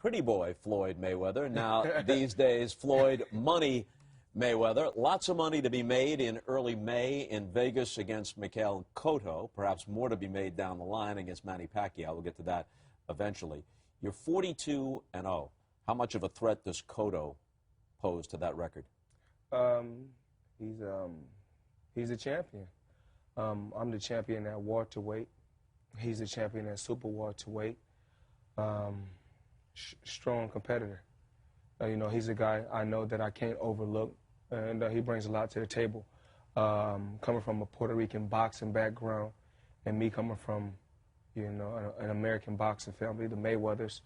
pretty boy Floyd Mayweather. Now, these days, Floyd Money Mayweather. Lots of money to be made in early May in Vegas against Miguel Cotto. Perhaps more to be made down the line against Manny Pacquiao. We'll get to that eventually. You're 42-0. How much of a threat does Cotto pose to that record? He's a champion. I'm the champion at welterweight. He's the champion at super welterweight. Strong competitor. He's a guy I know that I can't overlook, and he brings a lot to the table. Coming from a Puerto Rican boxing background, and me coming from, an American boxing family, the Mayweathers,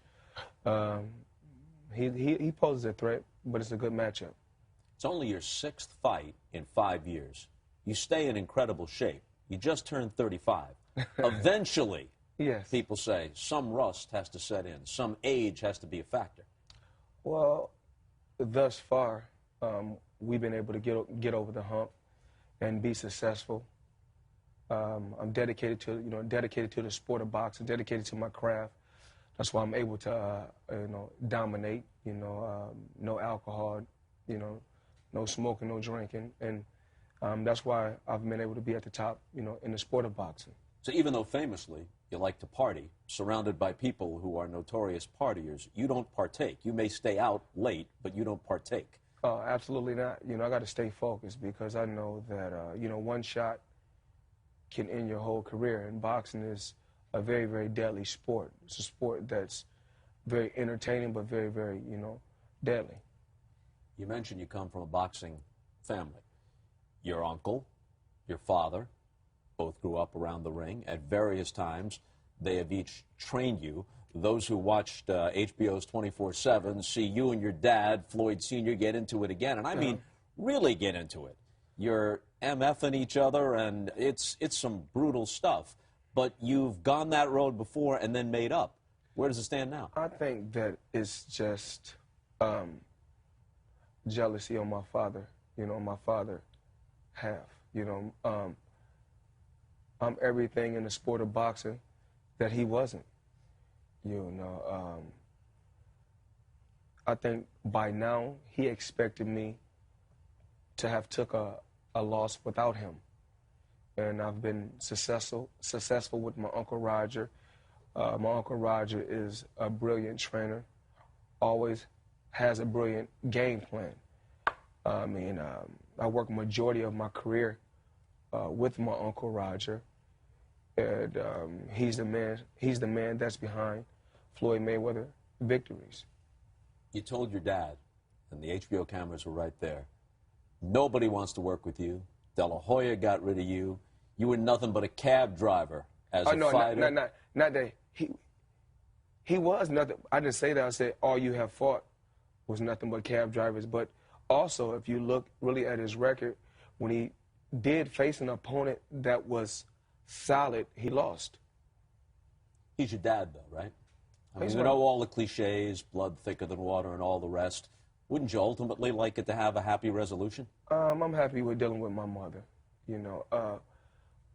he poses a threat, but it's a good matchup. It's only your 6th fight in 5 years. You stay in incredible shape. You just turned 35. Eventually, yes, people say some rust has to set in, some age has to be a factor. Well, thus far, we've been able to get over the hump and be successful. I'm dedicated to the sport of boxing, dedicated to my craft. That's why I'm able to, dominate. No alcohol, no smoking, no drinking, and that's why I've been able to be at the top, in the sport of boxing. So even though famously you like to party, surrounded by people who are notorious partiers, you don't partake. You may stay out late, but you don't partake. Oh, absolutely not. I got to stay focused because I know that, one shot can end your whole career, and boxing is a very, very deadly sport. It's a sport that's very entertaining, but very, very, deadly. You mentioned you come from a boxing family. Your uncle, your father, both grew up around the ring at various times. They have each trained you. Those who watched HBO's 24/7 see you and your dad, Floyd Sr., get into it again. And I mean, really get into it. You're MFing each other, and it's some brutal stuff. But you've gone that road before and then made up. Where does it stand now? I think that it's just jealousy on my father. My father half. I'm everything in the sport of boxing that he wasn't. I think by now he expected me to have took a loss without him. And I've been successful with my Uncle Roger. My Uncle Roger is a brilliant trainer, always has a brilliant game plan. I worked majority of my career with my Uncle Roger, and he's the man that's behind Floyd Mayweather victories. You told your dad, and the HBO cameras were right there, nobody wants to work with you. De La Hoya got rid of you. You were nothing but a cab driver as a fighter. Not that. He was nothing. I didn't say that. I said all you have fought was nothing but cab drivers. But also, if you look really at his record, when he did face an opponent that was solid, he lost. He's your dad, though, right? I mean, you know all the cliches, blood thicker than water and all the rest. Wouldn't you ultimately like it to have a happy resolution? I'm happy with dealing with my mother.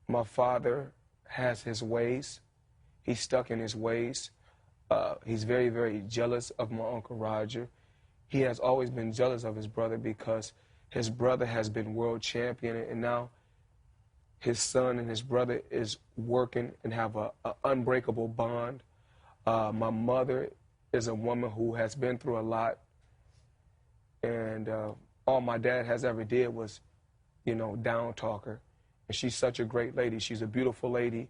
My father has his ways. He's stuck in his ways. He's very, very jealous of my Uncle Roger. He has always been jealous of his brother because his brother has been world champion, and now his son and his brother is working and have an unbreakable bond. My mother is a woman who has been through a lot, and all my dad has ever did was, down talk her. And she's such a great lady. She's a beautiful lady.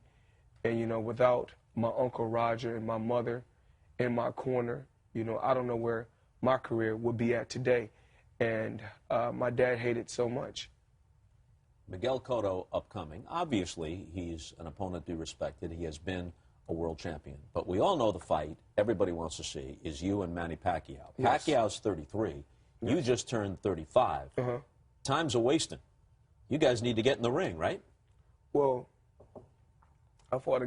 And, without my Uncle Roger and my mother in my corner, I don't know where my career would be at today. And my dad hated so much. Miguel Cotto upcoming. Obviously, he's an opponent to be respected. He has been a world champion. But we all know the fight everybody wants to see is you and Manny Pacquiao. Yes. Pacquiao's 33. Yes. You just turned 35. Time's a wasting. You guys need to get in the ring, right? Well, I fought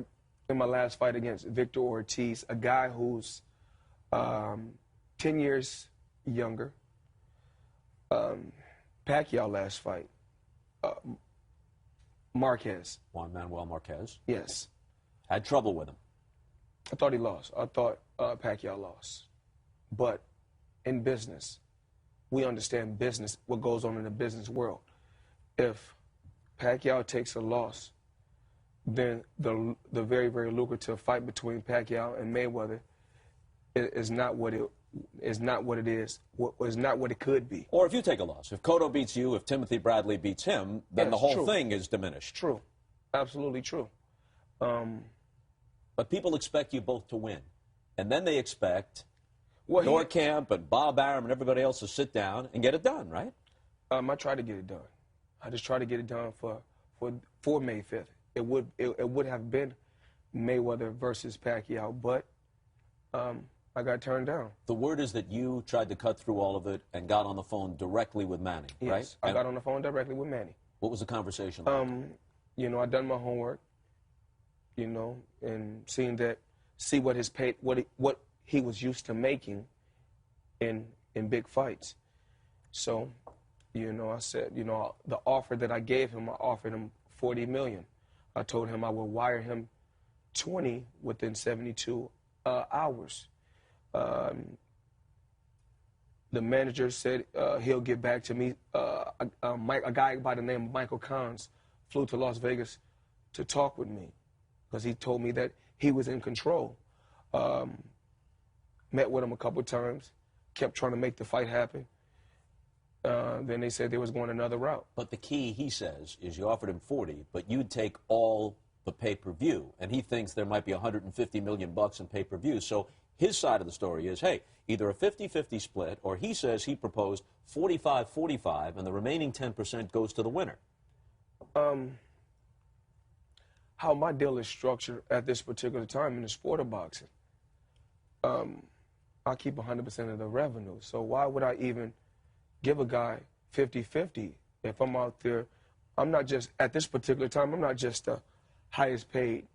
in my last fight against Victor Ortiz, a guy who's 10 years younger. Pacquiao last fight, Marquez. Juan Manuel Marquez? Yes. Had trouble with him. I thought he lost. I thought Pacquiao lost. But in business, we understand business, what goes on in the business world. If Pacquiao takes a loss, then the very, very lucrative fight between Pacquiao and Mayweather is not what it is not what it could be. Or if you take a loss, if Cotto beats you, if Timothy Bradley beats him, then Yes, the whole true. thing is diminished. True, absolutely true. But people expect you both to win. And then they expect Well, Norkamp and Bob Arum and everybody else to sit down and get it done, right? I try to get it done. I just try to get it done for May 5th. It would have been Mayweather versus Pacquiao, but I got turned down. The word is that you tried to cut through all of it and got on the phone directly with Manny, right? Yes, I got on the phone directly with Manny. What was the conversation like? You know, I done my homework, you know, and see what his pay, what he was used to making in big fights. So, you know, I said, you know, the offer that I gave him, I offered him $40 million. I told him I would wire him 20 within 72 hours. The manager said he'll get back to me. A guy by the name of Michael Kahns flew to Las Vegas to talk with me because he told me that he was in control. Met with him a couple times, kept trying to make the fight happen. Then they said they was going another route. But the key, he says, is you offered him 40, but you'd take all the pay-per-view, and he thinks there might be $150 million in pay-per-view. So his side of the story is, hey, either a 50-50 split, or he says he proposed 45-45, and the remaining 10% goes to the winner. How my deal is structured at this particular time in the sport of boxing, I keep 100% of the revenue. So why would I even give a guy 50-50 if I'm out there? I'm not just, at this particular time, I'm not just the highest paid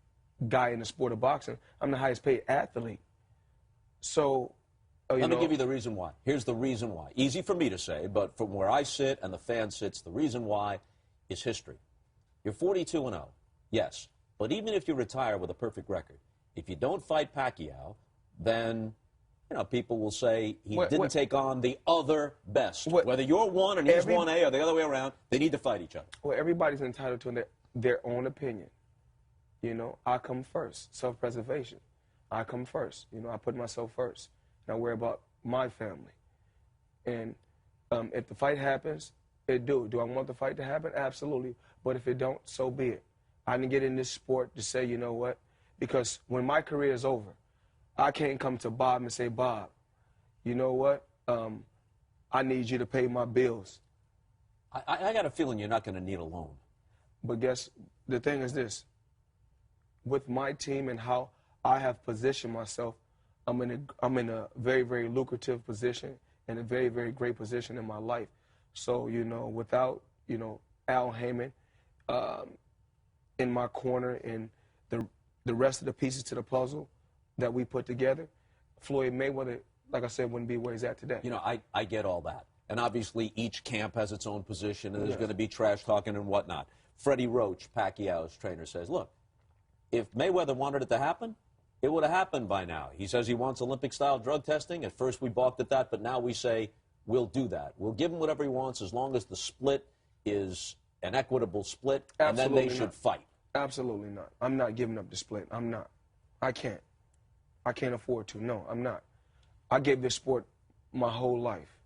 guy in the sport of boxing. I'm the highest paid athlete. So, Let me give you the reason why. Here's the reason why. Easy for me to say, but from where I sit and the fan sits, the reason why is history. You're 42-0, yes. But even if you retire with a perfect record, if you don't fight Pacquiao, then, you know, people will say he didn't take on the other best. Whether you're 1 and he's 1A or the other way around, they need to fight each other. Well, everybody's entitled to their own opinion. You know, I come first. Self-preservation. I come first. You know, I put myself first. And I worry about my family. And if the fight happens, it do. Do I want the fight to happen? Absolutely. But if it don't, so be it. I didn't get in this sport to say, you know what, because when my career is over, I can't come to Bob and say, Bob, you know what, I need you to pay my bills. I got a feeling you're not going to need a loan. But the thing is this, with my team and how I have positioned myself, I'm in a very, very lucrative position and a very, very great position in my life. So, you know, without, you know, Al Heyman in my corner and the rest of the pieces to the puzzle that we put together, Floyd Mayweather, like I said, wouldn't be where he's at today. You know, I get all that. And obviously each camp has its own position, and there's going to be trash talking and whatnot. Freddie Roach, Pacquiao's trainer, says, look, if Mayweather wanted it to happen, it would have happened by now. He says he wants Olympic-style drug testing. At first we balked at that, but now we say we'll do that. We'll give him whatever he wants as long as the split is an equitable split, and then they should fight. Absolutely not. I'm not giving up the split. I'm not. I can't. I can't afford to. No, I'm not. I gave this sport my whole life,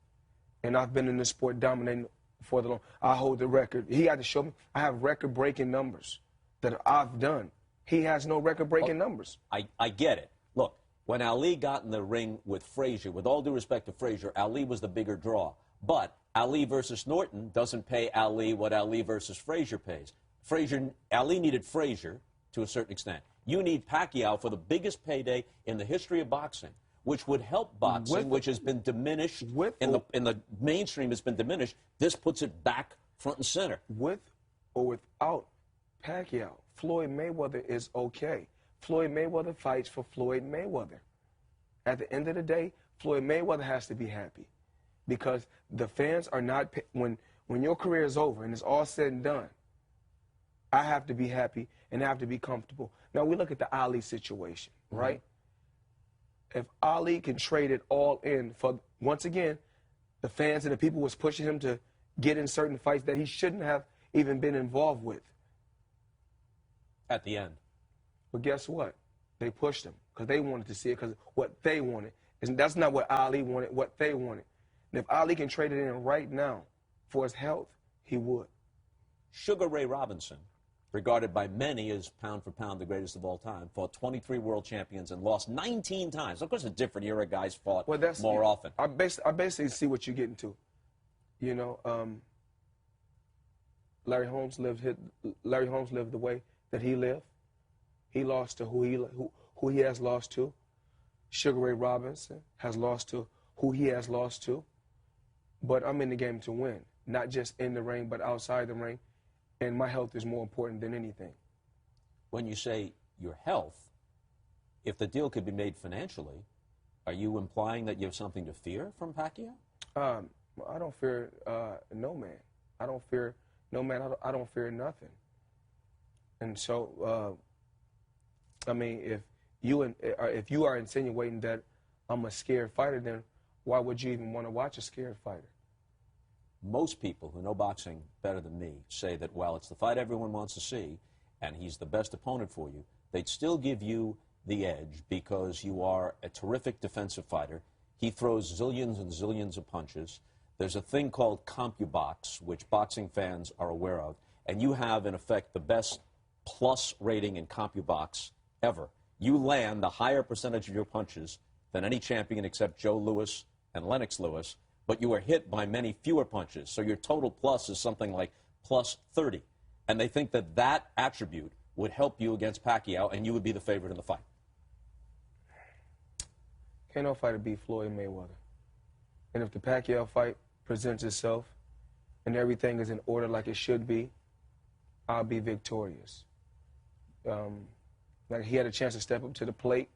and I've been in this sport dominating for the long. I hold the record. He had to show me. I have record-breaking numbers that I've done. He has no record-breaking numbers. I get it. Look, when Ali got in the ring with Frazier, with all due respect to Frazier, Ali was the bigger draw. But Ali versus Norton doesn't pay Ali what Ali versus Frazier pays. Ali needed Frazier to a certain extent. You need Pacquiao for the biggest payday in the history of boxing, which would help boxing, which has been diminished in the mainstream has been diminished. This puts it back front and center. With or without Pacquiao, Floyd Mayweather is okay. Floyd Mayweather fights for Floyd Mayweather. At the end of the day, Floyd Mayweather has to be happy because the fans are not, when your career is over and it's all said and done, I have to be happy and I have to be comfortable. Now, we look at the Ali situation, right? if Ali can trade it all in for, once again, the fans and the people was pushing him to get in certain fights that he shouldn't have even been involved with. At the end. But guess what? They pushed him because they wanted to see it because what they wanted. And that's not what Ali wanted, what they wanted. And if Ali can trade it in right now for his health, he would. Sugar Ray Robinson, regarded by many as pound for pound the greatest of all time, fought 23 world champions and lost 19 times. Of course, a different era, guys fought more often. I basically see what you're getting to. You know, Larry Holmes lived the way that he lived. He lost to who he has lost to. Sugar Ray Robinson has lost to who he has lost to. But I'm in the game to win, not just in the ring, but outside the ring. And my health is more important than anything. When you say your health, if the deal could be made financially, are you implying that you have something to fear from Pacquiao? I don't fear no man. I don't fear no man. I don't fear nothing. And so, I mean, if you are insinuating that I'm a scared fighter, then why would you even want to watch a scared fighter? Most people who know boxing better than me say that while it's the fight everyone wants to see, and he's the best opponent for you, they'd still give you the edge because you are a terrific defensive fighter. He throws zillions and zillions of punches. There's a thing called CompuBox, which boxing fans are aware of, and you have, in effect, the best plus rating in CompuBox ever. You land the higher percentage of your punches than any champion except Joe Louis and Lennox Lewis, but you are hit by many fewer punches. So your total plus is something like plus 30. And they think that that attribute would help you against Pacquiao, and you would be the favorite in the fight. Can't no fighter beat Floyd Mayweather. And if the Pacquiao fight presents itself and everything is in order like it should be, I'll be victorious. Like he had a chance to step up to the plate.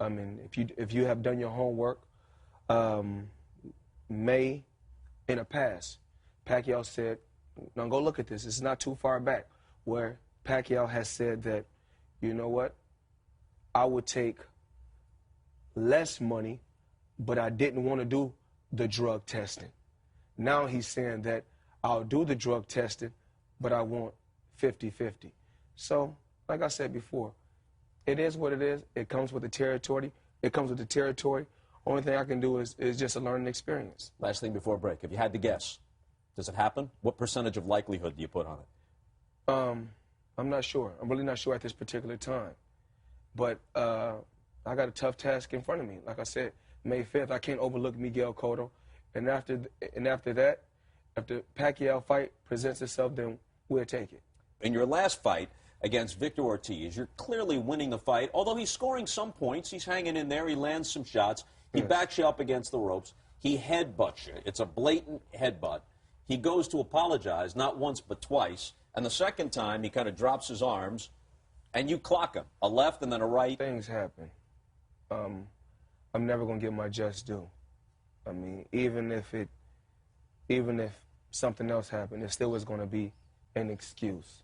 I mean, if you have done your homework, May, in the past, Pacquiao said, now go look at this. It's not too far back, where Pacquiao has said that, you know what, I would take less money, but I didn't want to do the drug testing. Now he's saying that I'll do the drug testing, but I want 50-50. So, like I said before, it is what it is. It comes with the territory. It comes with the territory. Only thing I can do is just a learning experience. Last thing before break, if you had to guess, does it happen? What percentage of likelihood do you put on it? I'm not sure. I'm really not sure at this particular time. But I got a tough task in front of me. Like I said, May 5th, I can't overlook Miguel Cotto. And after that, if the Pacquiao fight presents itself, then we'll take it. In your last fight against Victor Ortiz, you're clearly winning the fight. Although he's scoring some points, he's hanging in there, he lands some shots. He backs you up against the ropes. He headbutts you. It's a blatant headbutt. He goes to apologize, not once but twice. And the second time, he kind of drops his arms, and you clock him. A left and then a right. Things happen. I'm never going to get my just due. I mean, even if something else happened, it still is going to be an excuse.